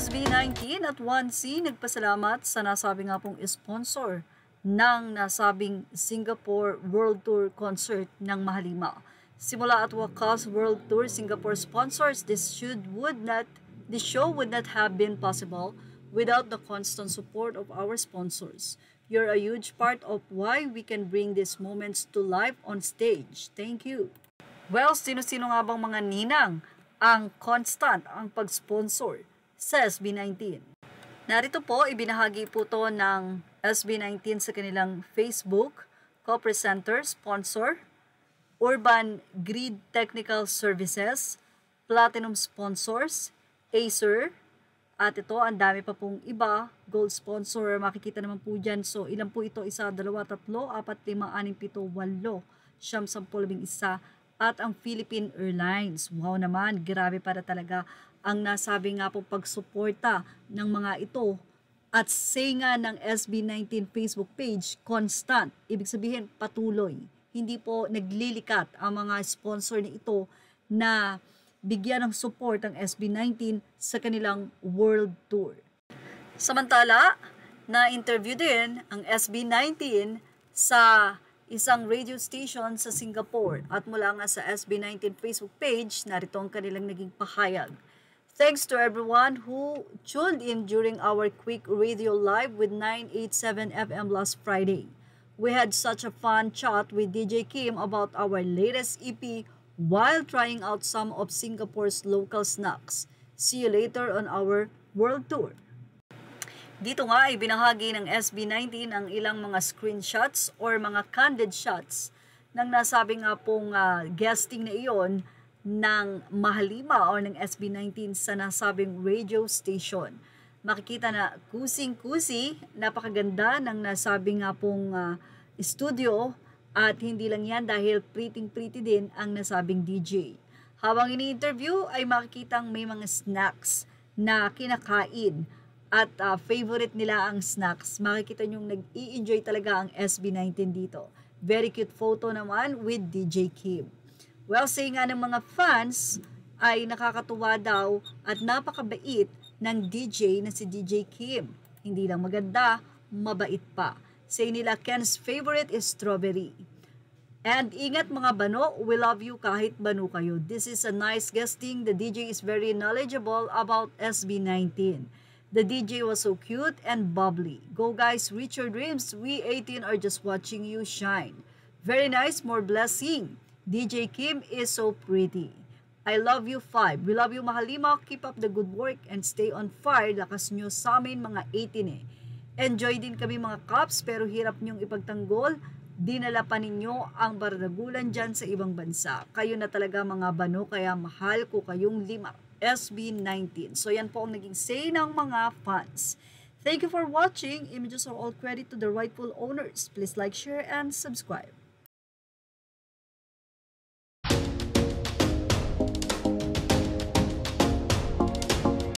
SB19 at 1C nagpasalamat sa nasabi nga pong sponsor ng nasabing Singapore World Tour concert ng Mahalima. Simula at wakas World Tour Singapore sponsors, this show would not have been possible without the constant support of our sponsors. You're a huge part of why we can bring these moments to life on stage. Thank you. Well, sino-sino nga bang mga ninang ang constant ang pag-sponsor sa SB19? Narito po, ibinahagi po to ng SB19 sa kanilang Facebook, co-presenter, sponsor, Urban Grid Technical Services, Platinum Sponsors, Acer, at ito, ang dami pa pong iba, Gold Sponsor, makikita naman po dyan. So, ilan po ito? 1, 2, 3, 4, 5, 6, 7, 8, 9, 10, 11, at ang Philippine Airlines. Wow naman, grabe para talaga ang nasabi nga po pagsuporta ng mga ito. At say nga ng SB19 Facebook page, constant. Ibig sabihin, patuloy. Hindi po naglilikat ang mga sponsor na ito na bigyan ng support ang SB19 sa kanilang world tour. Samantala, na-interview din ang SB19 sa isang radio station sa Singapore at mula nga sa SB19 Facebook page, narito ang kanilang naging pahayag. Thanks to everyone who tuned in during our quick radio live with 987 FM last Friday. We had such a fun chat with DJ Kim about our latest EP while trying out some of Singapore's local snacks. See you later on our world tour. Dito nga ay binahagi ng SB19 ang ilang mga screenshots or mga candid shots ng nasabi nga pong guesting na iyon ng Mahalima o ng SB19 sa nasabing radio station. Makikita na kusing-kusi, napakaganda ng nasabi nga pong studio at hindi lang yan dahil pretty din ang nasabing DJ. Habang ini-interview ay makikitang may mga snacks na kinakain. At favorite nila ang snacks. Makikita nyo nag-i-enjoy talaga ang SB19 dito. Very cute photo naman with DJ Kim. Well, say nga ng mga fans ay nakakatuwa daw at napakabait ng DJ na si DJ Kim. Hindi lang maganda, mabait pa. Say nila Ken's favorite is strawberry. And ingat mga bano, we love you kahit bano kayo. This is a nice guesting. The DJ is very knowledgeable about SB19. The DJ was so cute and bubbly. Go guys, reach your dreams. We 18 are just watching you shine. Very nice, more blessing. DJ Kim is so pretty. I love you 5. We love you Mahalima. Keep up the good work and stay on fire. Lakas nyo sa amin mga 18 eh. Enjoy din kami mga Kaps pero hirap nyong ipagtanggol. Dinala pa ninyo ang bardagulan dyan sa ibang bansa. Kayo na talaga mga bano kaya mahal ko kayong 5. SB19. So yan po ang naging say ng mga fans. Thank you for watching. Images are all credit to the rightful owners. Please like, share, and subscribe.